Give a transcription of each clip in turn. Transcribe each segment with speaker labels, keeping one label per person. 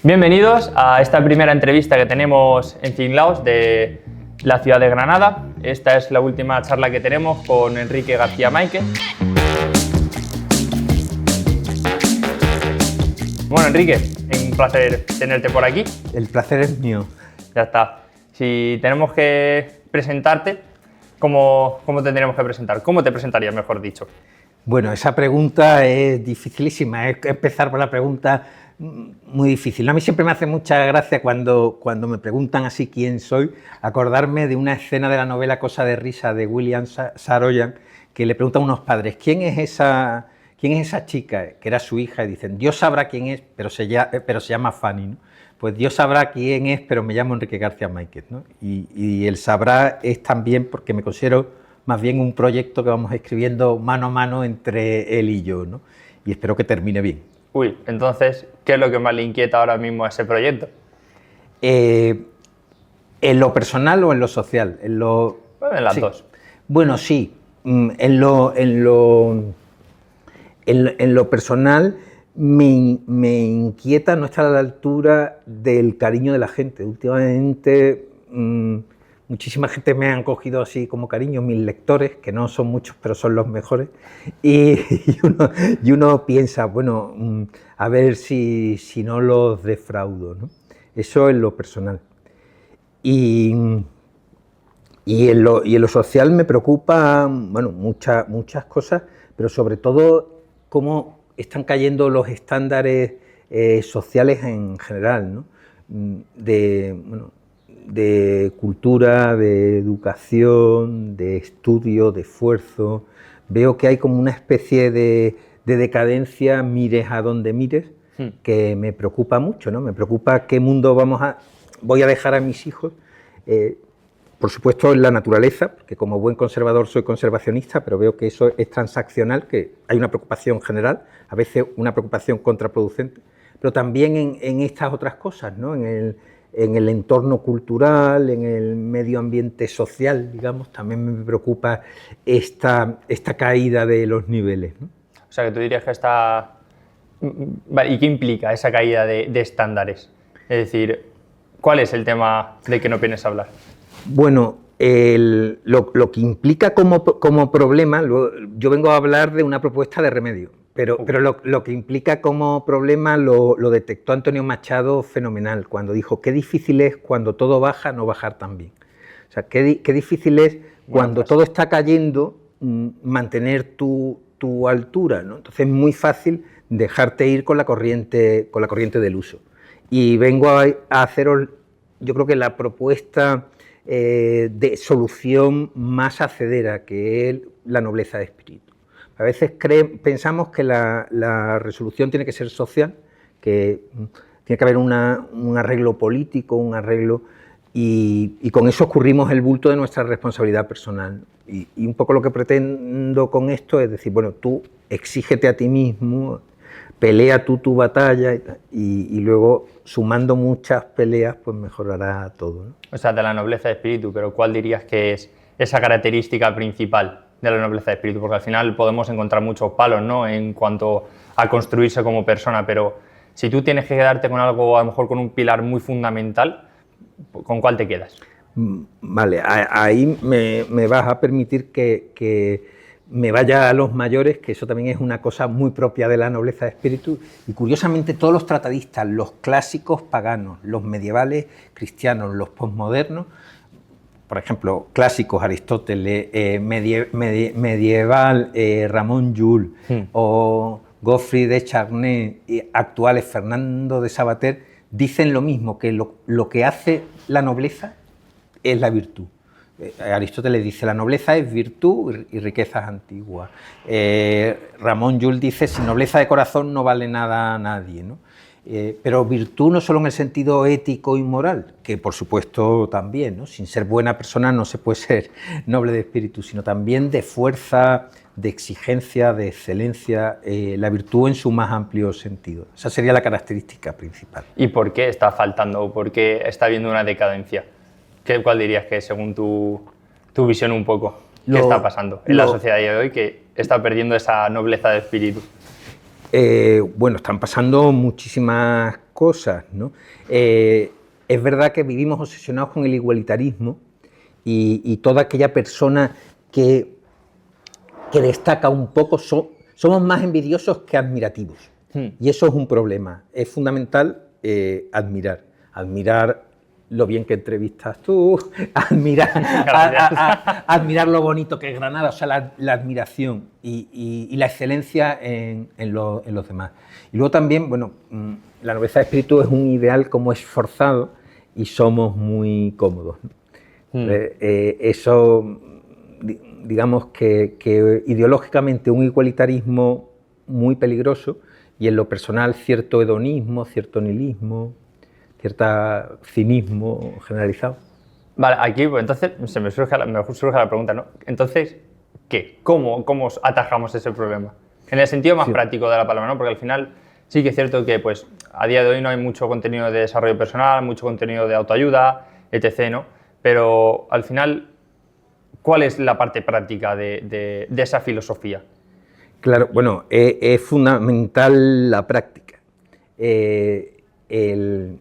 Speaker 1: Bienvenidos a esta primera entrevista que tenemos en Thinlaos de la ciudad de Granada. Esta es la última charla que tenemos con Enrique García Máiquez. Bueno, Enrique, un placer tenerte por aquí.
Speaker 2: El placer es mío.
Speaker 1: Ya está. Si tenemos que presentarte, ¿cómo tendríamos que presentar? ¿Cómo te presentarías, mejor dicho?
Speaker 2: Bueno, esa pregunta es dificilísima. Es empezar por la pregunta muy difícil. A mí siempre me hace mucha gracia cuando me preguntan así quién soy, acordarme de una escena de la novela Cosa de risa de William Saroyan, que le preguntan a unos padres, ¿quién es esa chica? Que era su hija, y dicen, Dios sabrá quién es, pero se llama Fanny, ¿no? Pues Dios sabrá quién es, pero me llamo Enrique García Máiquez, ¿no? Y el sabrá es también porque me considero más bien un proyecto que vamos escribiendo mano a mano entre él y yo, ¿no? Y espero que termine bien.
Speaker 1: Uy, entonces, ¿qué es lo que más le inquieta ahora mismo a ese proyecto?
Speaker 2: ¿En lo personal o en lo social?
Speaker 1: Bueno, en las dos.
Speaker 2: Bueno, sí. En lo personal me inquieta no estar a la altura del cariño de la gente. Últimamente muchísima gente me han cogido así como cariño, mis lectores, que no son muchos, pero son los mejores, y uno piensa, bueno, a ver si no los defraudo, ¿no? Eso en lo personal. Y en lo social me preocupan, bueno, muchas cosas, pero sobre todo cómo están cayendo los estándares sociales en general, ¿no? De cultura, de educación, de estudio, de esfuerzo. Veo que hay como una especie de decadencia, mires a donde mires, que me preocupa mucho, ¿no? Me preocupa qué mundo voy a dejar a mis hijos. Por supuesto en la naturaleza, porque como buen conservador soy conservacionista, pero veo que eso es transaccional, que hay una preocupación general, a veces una preocupación contraproducente, pero también en estas otras cosas, ¿no? En el entorno cultural, en el medio ambiente social, digamos, también me preocupa esta caída de los niveles, ¿no?
Speaker 1: O sea, que tú dirías que está... ¿Y qué implica esa caída de estándares? Es decir, ¿cuál es el tema de que no vienes a hablar?
Speaker 2: Bueno, lo que implica como problema, yo vengo a hablar de una propuesta de remedio, pero lo que implica como problema lo detectó Antonio Machado fenomenal, cuando dijo, qué difícil es cuando todo baja, no bajar también. O sea, qué difícil es cuando todo está cayendo, mantener tu altura, ¿no? Entonces es muy fácil dejarte ir con la corriente del uso. Y vengo a haceros, yo creo que la propuesta de solución más hacedera, que es la nobleza de espíritu. A veces pensamos que la resolución tiene que ser social, que tiene que haber un arreglo político, un arreglo, y con eso escurrimos el bulto de nuestra responsabilidad personal. Y un poco lo que pretendo con esto es decir, bueno, tú exígete a ti mismo, pelea tú tu batalla y luego, sumando muchas peleas, pues mejorará todo, ¿no?
Speaker 1: O sea, de la nobleza de espíritu, pero ¿cuál dirías que es esa característica principal de la nobleza de espíritu? Porque al final podemos encontrar muchos palos, ¿no?, en cuanto a construirse como persona, pero si tú tienes que quedarte con algo, a lo mejor con un pilar muy fundamental, ¿con cuál te quedas?
Speaker 2: Vale, ahí me vas a permitir que me vaya a los mayores, que eso también es una cosa muy propia de la nobleza de espíritu, y curiosamente todos los tratadistas, los clásicos paganos, los medievales cristianos, los posmodernos, por ejemplo, clásicos Aristóteles, medieval Ramón Llull o Geoffroy de Charnay, actuales Fernando de Savater, dicen lo mismo, que lo que hace la nobleza es la virtud. Aristóteles dice, la nobleza es virtud y riquezas antiguas. Ramón Llull dice, sin nobleza de corazón no vale nada a nadie, ¿no? Pero virtud no solo en el sentido ético y moral, que por supuesto también, ¿no? Sin ser buena persona no se puede ser noble de espíritu, sino también de fuerza, de exigencia, de excelencia, la virtud en su más amplio sentido. Esa sería la característica principal.
Speaker 1: ¿Y por qué está faltando o por qué está habiendo una decadencia? ¿Cuál dirías que, según tu visión un poco, qué está pasando en la sociedad de hoy que está perdiendo esa nobleza de espíritu?
Speaker 2: Bueno, están pasando muchísimas cosas, ¿no? Es verdad que vivimos obsesionados con el igualitarismo y toda aquella persona que destaca un poco somos más envidiosos que admirativos. Y eso es un problema. Es fundamental admirar lo bien que entrevistas tú, admirar lo bonito que es Granada, o sea, la admiración y la excelencia en los demás. Y luego también, bueno, la nobleza de espíritu es un ideal como esforzado y somos muy cómodos, ¿no? Eso, digamos que ideológicamente un igualitarismo muy peligroso y en lo personal cierto hedonismo, cierto nihilismo, cierto cinismo generalizado.
Speaker 1: Vale, aquí pues, entonces me surge la pregunta, ¿no? Entonces, ¿qué? ¿Cómo atajamos ese problema? En el sentido más práctico de la palabra, ¿no? Porque al final sí que es cierto que pues, a día de hoy no hay mucho contenido de desarrollo personal, mucho contenido de autoayuda, etc., ¿no? Pero al final, ¿cuál es la parte práctica de esa filosofía?
Speaker 2: Claro, bueno, es fundamental la práctica. El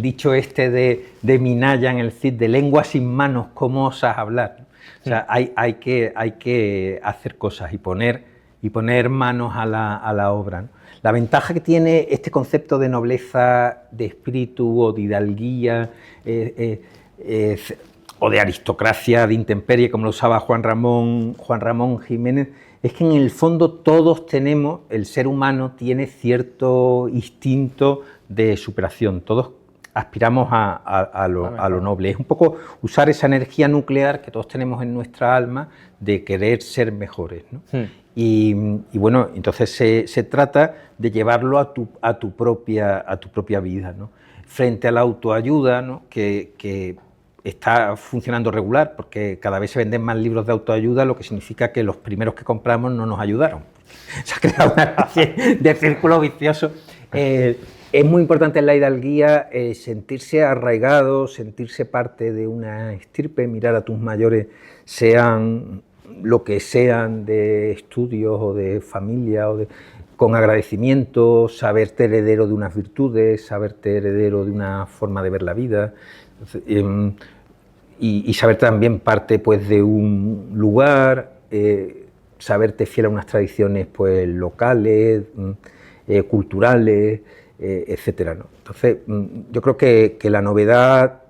Speaker 2: dicho este de Minaya en el Cid, de lengua sin manos, ¿cómo osas hablar? O sea, hay que hacer cosas y poner manos a la obra, ¿no? La ventaja que tiene este concepto de nobleza de espíritu o de hidalguía o de aristocracia de intemperie, como lo usaba Juan Ramón Jiménez, es que en el fondo todos tenemos, el ser humano tiene cierto instinto de superación, todos aspiramos a lo noble. Es un poco usar esa energía nuclear que todos tenemos en nuestra alma de querer ser mejores, ¿no? Y bueno, entonces se trata de llevarlo a tu propia vida, ¿no? Frente a la autoayuda, ¿no? que está funcionando regular, porque cada vez se venden más libros de autoayuda, lo que significa que los primeros que compramos no nos ayudaron. Se ha creado una especie de círculo vicioso. Es muy importante en la hidalguía sentirse arraigado, sentirse parte de una estirpe, mirar a tus mayores, sean lo que sean de estudios o de familia, con agradecimiento, saberte heredero de unas virtudes, saberte heredero de una forma de ver la vida. Y saber también parte pues, de un lugar, saberte fiel a unas tradiciones pues, locales, culturales, etcétera, ¿no? Entonces, yo creo que la novedad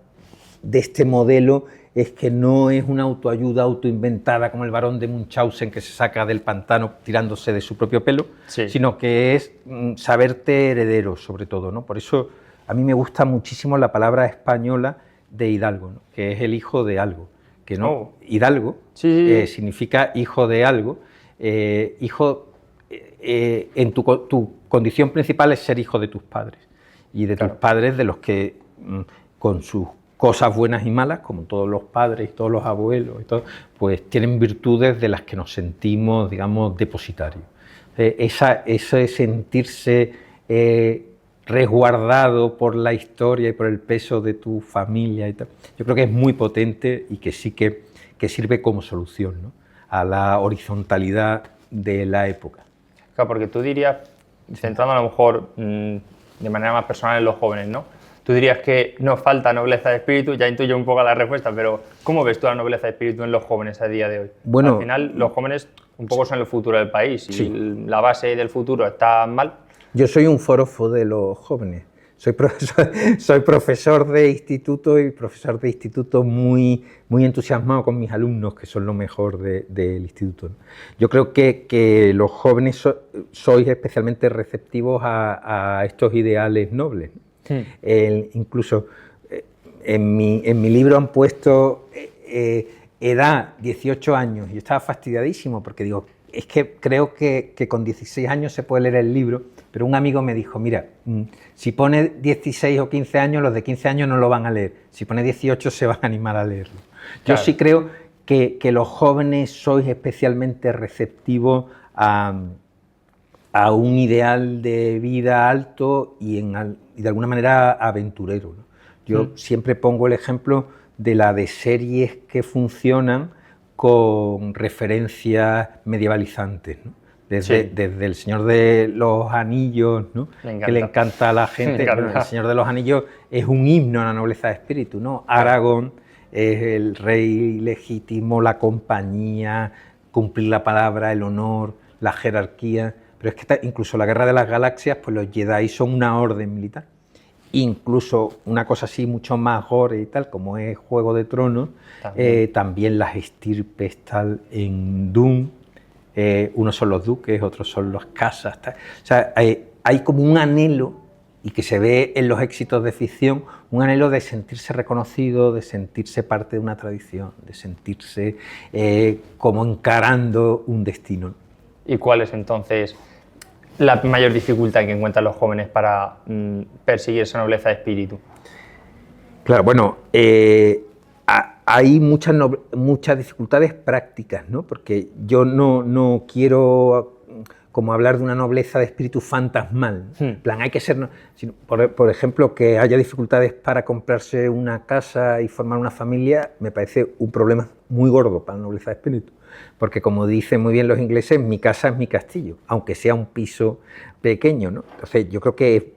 Speaker 2: de este modelo es que no es una autoayuda autoinventada como el barón de Munchausen que se saca del pantano tirándose de su propio pelo, sino que es saberte heredero sobre todo, ¿no? Por eso a mí me gusta muchísimo la palabra española de hidalgo, ¿no? Que es el hijo de algo, que no, hidalgo significa hijo de algo, hijo en tu condición principal es ser hijo de tus padres y de tus padres, de los que con sus cosas buenas y malas, como todos los padres y todos los abuelos y todo, pues tienen virtudes de las que nos sentimos, digamos, depositarios. Eso es sentirse resguardado por la historia y por el peso de tu familia y tal. Yo creo que es muy potente y que sí que sirve como solución, ¿no? A la horizontalidad de la época.
Speaker 1: Claro, porque tú dirías, centrando a lo mejor de manera más personal en los jóvenes, ¿no? Tú dirías que nos falta nobleza de espíritu, ya intuyo un poco la respuesta, pero ¿cómo ves tú la nobleza de espíritu en los jóvenes a día de hoy?
Speaker 2: Bueno,
Speaker 1: al final los jóvenes un poco son el futuro del país y la base del futuro está mal.
Speaker 2: Yo soy un forofo de los jóvenes, soy profesor de instituto y profesor de instituto muy entusiasmado con mis alumnos, que son lo mejor del instituto. Yo creo que los jóvenes sois especialmente receptivos a estos ideales nobles. Incluso en mi libro han puesto edad 18 años y yo estaba fastidiadísimo porque digo, es que creo que con 16 años se puede leer el libro, pero un amigo me dijo, mira, si pone 16 o 15 años, los de 15 años no lo van a leer, si pone 18 se van a animar a leerlo. Claro. Yo sí creo que los jóvenes sois especialmente receptivos a un ideal de vida alto y de alguna manera aventurero, ¿no? Yo siempre pongo el ejemplo de la de series que funcionan con referencias medievalizantes, ¿no? desde El Señor de los Anillos, ¿no? Que le encanta a la gente. Bueno, El Señor de los Anillos es un himno a la nobleza de espíritu, ¿no? Aragorn es el rey legítimo, la compañía, cumplir la palabra, el honor, la jerarquía. Pero es que incluso la Guerra de las Galaxias, pues los Jedi son una orden militar. Incluso una cosa así mucho más gore y tal, como es Juego de Tronos, también las estirpes tal en Dune, unos son los duques, otros son las casas, tal. O sea, hay como un anhelo, y que se ve en los éxitos de ficción, un anhelo de sentirse reconocido, de sentirse parte de una tradición, de sentirse como encarando un destino.
Speaker 1: ¿Y cuál es entonces la mayor dificultad que encuentran los jóvenes para perseguir esa nobleza de espíritu?
Speaker 2: Claro, bueno, hay muchas dificultades prácticas, ¿no? Porque yo no quiero como hablar de una nobleza de espíritu fantasmal. En plan, hay que ser... Por ejemplo, que haya dificultades para comprarse una casa y formar una familia, me parece un problema muy gordo para la nobleza de espíritu. Porque, como dicen muy bien los ingleses, mi casa es mi castillo, aunque sea un piso pequeño, ¿no? Entonces, yo creo que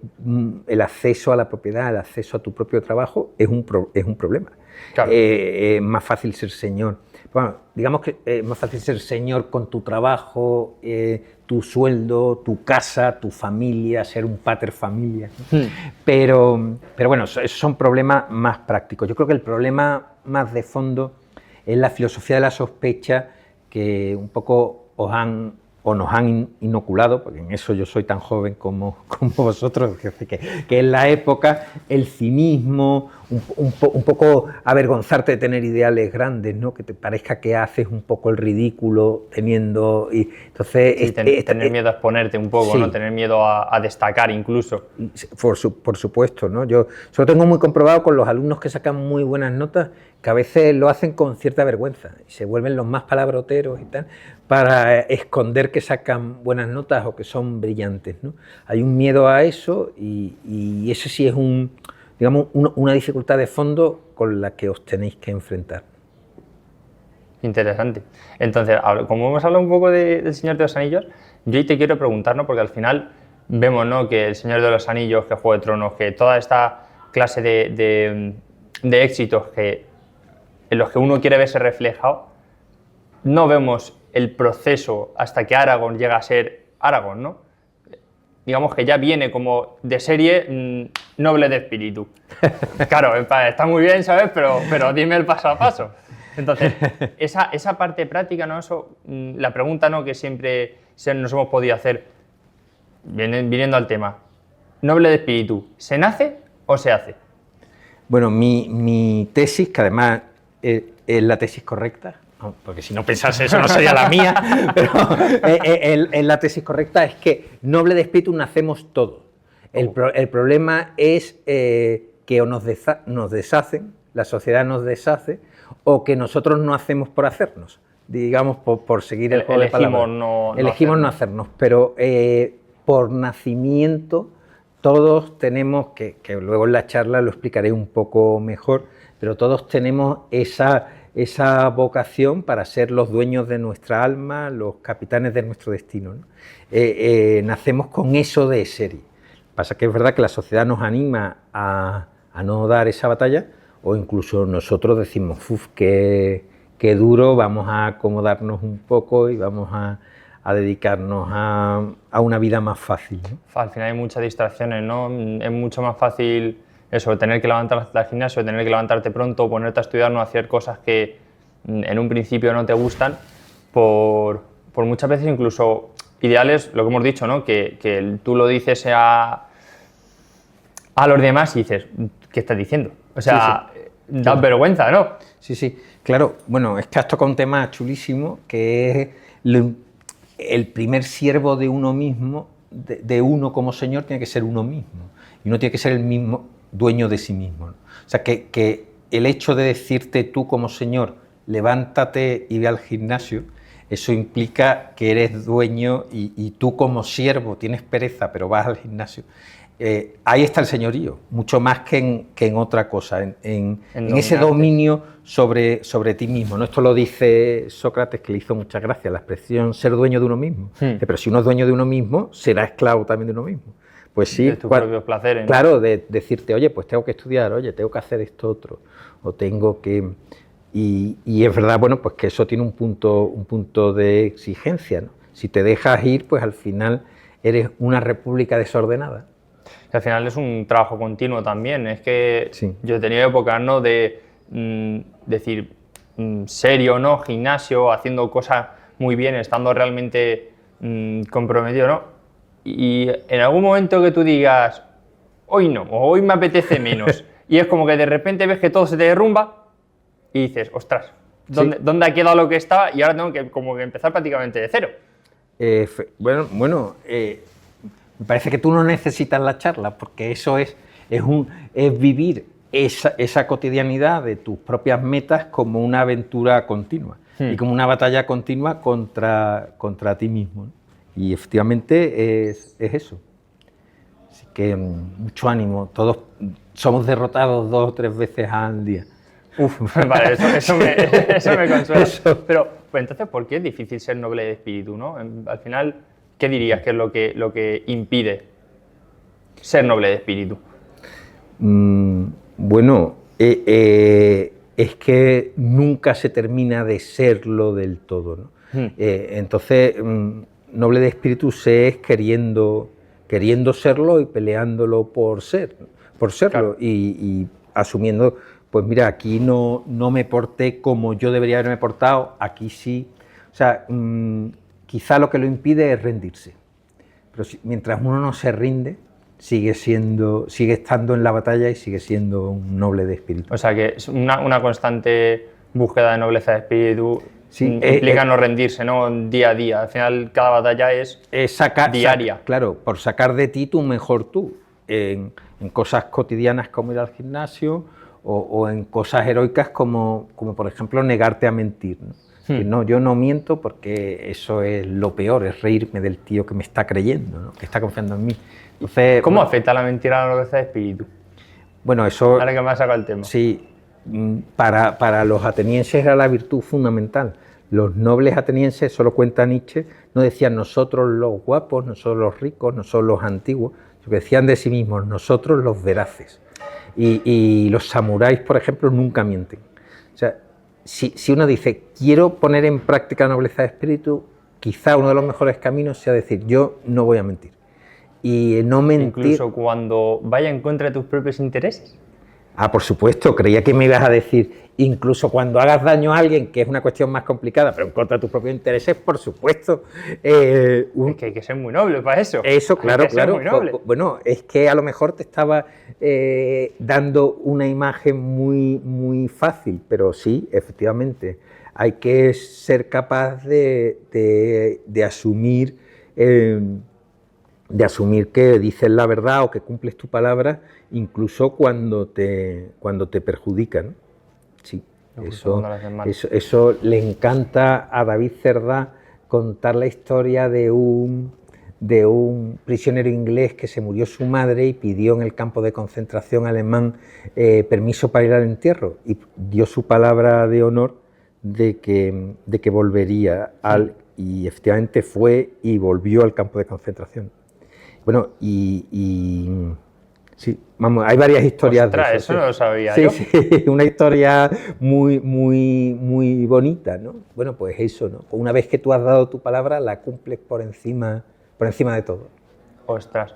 Speaker 2: el acceso a la propiedad, el acceso a tu propio trabajo es un problema.
Speaker 1: Claro.
Speaker 2: Es más fácil ser señor. Bueno, digamos que es más fácil ser señor con tu trabajo, tu sueldo, tu casa, tu familia, ser un pater familia, ¿no? Pero bueno, esos son problemas más prácticos. Yo creo que el problema más de fondo es la filosofía de la sospecha que un poco nos han inoculado, porque en eso yo soy tan joven como vosotros, que en la época el cinismo, un poco avergonzarte de tener ideales grandes, ¿no? Que te parezca que haces un poco el ridículo teniendo... Y entonces,
Speaker 1: sí, tener miedo a exponerte un poco, sí. ¿No? Tener miedo a destacar incluso.
Speaker 2: Por supuesto, ¿no? Yo solo tengo muy comprobado con los alumnos que sacan muy buenas notas, que a veces lo hacen con cierta vergüenza y se vuelven los más palabroteros y tal, para esconder que sacan buenas notas o que son brillantes, ¿no? Hay un miedo a eso y eso sí es una dificultad de fondo con la que os tenéis que enfrentar.
Speaker 1: Interesante. Entonces, como hemos hablado un poco del Señor de los Anillos, yo te quiero preguntar, ¿no? Porque al final vemos, ¿no?, que el Señor de los Anillos, que Juego de Tronos, que toda esta clase de éxitos en los que uno quiere verse reflejado, no vemos el proceso hasta que Aragorn llega a ser Aragorn, ¿no? Digamos que ya viene como de serie noble de espíritu. Claro, está muy bien, ¿sabes? Pero dime el paso a paso. Entonces, esa parte práctica, ¿no? La pregunta, ¿no?, que siempre nos hemos podido hacer, viniendo al tema, noble de espíritu, ¿se nace o se hace?
Speaker 2: Bueno, mi tesis, que además es la tesis correcta, porque si no pensase eso no sería la mía, pero la tesis correcta es que noble de espíritu nacemos todos. El problema es que o nos deshacen, la sociedad nos deshace, o que nosotros no hacemos por hacernos, digamos, por seguir el juego de palabras. Elegimos no hacernos, pero por nacimiento todos tenemos, que luego en la charla lo explicaré un poco mejor, pero todos tenemos esa vocación para ser los dueños de nuestra alma, los capitanes de nuestro destino, ¿no? Nacemos con eso de serie. Pasa que es verdad que la sociedad nos anima a no dar esa batalla, o incluso nosotros decimos, qué duro, vamos a acomodarnos un poco y vamos a dedicarnos a una vida más fácil, ¿no?
Speaker 1: Al final hay muchas distracciones, ¿no? Es mucho más fácil eso, tener que levantarte al gimnasio, tener que levantarte pronto, ponerte a estudiar, no hacer cosas que en un principio no te gustan, por muchas veces incluso ideales, lo que hemos dicho, ¿no? Que tú lo dices a los demás y dices, ¿qué estás diciendo? O sea, sí. Da vergüenza, ¿no?
Speaker 2: Sí, claro. Bueno, es que has tocado un tema chulísimo, que es el primer siervo de uno mismo, de uno como señor, tiene que ser uno mismo. Y uno tiene que ser el mismo dueño de sí mismo, ¿no? O sea, que el hecho de decirte tú como señor, levántate y ve al gimnasio, eso implica que eres dueño y tú como siervo tienes pereza, pero vas al gimnasio. ahí está el señorío, mucho más que en otra cosa, en ese
Speaker 1: dominarte.
Speaker 2: dominio sobre ti mismo, ¿no? Esto lo dice Sócrates, que le hizo mucha gracia, la expresión ser dueño de uno mismo. Pero si uno es dueño de uno mismo, será esclavo también de uno mismo. Pues sí,
Speaker 1: De tus propios placeres, ¿no?
Speaker 2: claro, de decirte, oye, pues tengo que estudiar, oye, tengo que hacer esto otro, o tengo que... Y es verdad, bueno, pues que eso tiene un punto de exigencia, ¿no? Si te dejas ir, pues al final eres una república desordenada.
Speaker 1: Que al final es un trabajo continuo también. Es que
Speaker 2: Sí.
Speaker 1: yo he tenido épocas, ¿no?, de decir serio, ¿no?, gimnasio, haciendo cosas muy bien, estando realmente comprometido, ¿no? Y en algún momento que tú digas, hoy no, o hoy me apetece menos, y es como que de repente ves que todo se te derrumba y dices, ostras, ¿dónde ha quedado lo que estaba? Y ahora tengo que como que empezar prácticamente de cero.
Speaker 2: Me parece que tú no necesitas la charla, porque eso es vivir esa cotidianidad de tus propias metas como una aventura continua y como una batalla continua contra ti mismo, ¿no? Y efectivamente es eso. Así que mucho ánimo, todos somos derrotados 2 o 3 veces al día.
Speaker 1: Vale, eso me consuela. Pero, pues entonces, ¿por qué es difícil ser noble de espíritu, ¿no? Al final, ¿qué dirías que es lo que impide ser noble de espíritu?
Speaker 2: Bueno, es que nunca se termina de serlo del todo, ¿no? Entonces, noble de espíritu se es queriendo serlo y peleándolo por serlo,
Speaker 1: Claro.
Speaker 2: y asumiendo, pues mira, aquí no me porté como yo debería haberme portado, aquí sí. O sea, quizá lo que lo impide es rendirse, pero mientras uno no se rinde, sigue estando en la batalla y sigue siendo un noble de espíritu.
Speaker 1: O sea, que es una constante búsqueda de nobleza de espíritu.
Speaker 2: Sí,
Speaker 1: implica no rendirse, ¿no? Día a día. Al final, cada batalla es diaria.
Speaker 2: Claro, por sacar de ti tu mejor tú, en cosas cotidianas como ir al gimnasio o en cosas heroicas como por ejemplo negarte a mentir, ¿no? Que no, yo no miento porque eso es lo peor, es reírme del tío que me está creyendo, ¿no? Que está confiando en mí. Entonces,
Speaker 1: ¿Cómo afecta la mentira a la nobleza de espíritu?
Speaker 2: Bueno, eso...
Speaker 1: Ahora que me has sacado el tema.
Speaker 2: Sí, para los atenienses era la virtud fundamental. Los nobles atenienses, solo cuenta Nietzsche, no decían nosotros los guapos, nosotros los ricos, nosotros los antiguos, sino que decían de sí mismos nosotros los veraces. Y los samuráis, por ejemplo, nunca mienten. O sea, si uno dice quiero poner en práctica la nobleza de espíritu, quizá uno de los mejores caminos sea decir yo no voy a mentir. Y no mentir...
Speaker 1: Incluso cuando vaya en contra de tus propios intereses.
Speaker 2: Ah, por supuesto, creía que me ibas a decir, incluso cuando hagas daño a alguien, que es una cuestión más complicada, pero en contra de tus propios intereses, por supuesto.
Speaker 1: Es que hay que ser muy noble para eso.
Speaker 2: Eso, claro,
Speaker 1: Hay que ser muy noble.
Speaker 2: Bueno, es que a lo mejor te estaba dando una imagen muy, muy fácil, pero sí, efectivamente, hay que ser capaz de asumir... de asumir que dices la verdad o que cumples tu palabra, incluso cuando te perjudican. Sí, eso le encanta a David Cerdá contar la historia de un prisionero inglés que se murió su madre y pidió en el campo de concentración alemán permiso para ir al entierro y dio su palabra de honor de que volvería y efectivamente fue y volvió al campo de concentración. Bueno, sí, vamos, hay varias historias.
Speaker 1: Ostras,
Speaker 2: de eso.
Speaker 1: Eso no lo sabía yo.
Speaker 2: Sí, una historia muy, muy, muy bonita, ¿no? Bueno, pues eso, ¿no? Una vez que tú has dado tu palabra, la cumples por encima de todo.
Speaker 1: Ostras,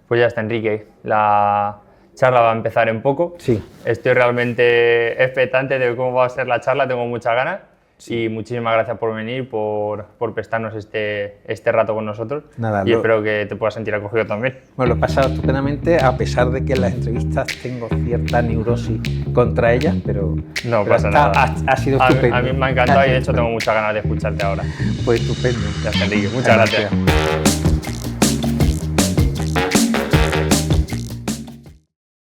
Speaker 1: pues ya está, Enrique. La charla va a empezar en poco.
Speaker 2: Sí.
Speaker 1: Estoy realmente expectante de cómo va a ser la charla, tengo muchas ganas. Sí. Y muchísimas gracias por venir, por prestarnos este rato con nosotros.
Speaker 2: Nada,
Speaker 1: y espero que te puedas sentir acogido también.
Speaker 2: Bueno, lo he pasado estupendamente, a pesar de que en las entrevistas tengo cierta neurosis contra ellas, pero
Speaker 1: pasa nada.
Speaker 2: Ha sido estupendo.
Speaker 1: A mí me ha encantado y de hecho tengo muchas ganas de escucharte ahora.
Speaker 2: Pues estupendo.
Speaker 1: Ya está, Enrique. Muchas gracias.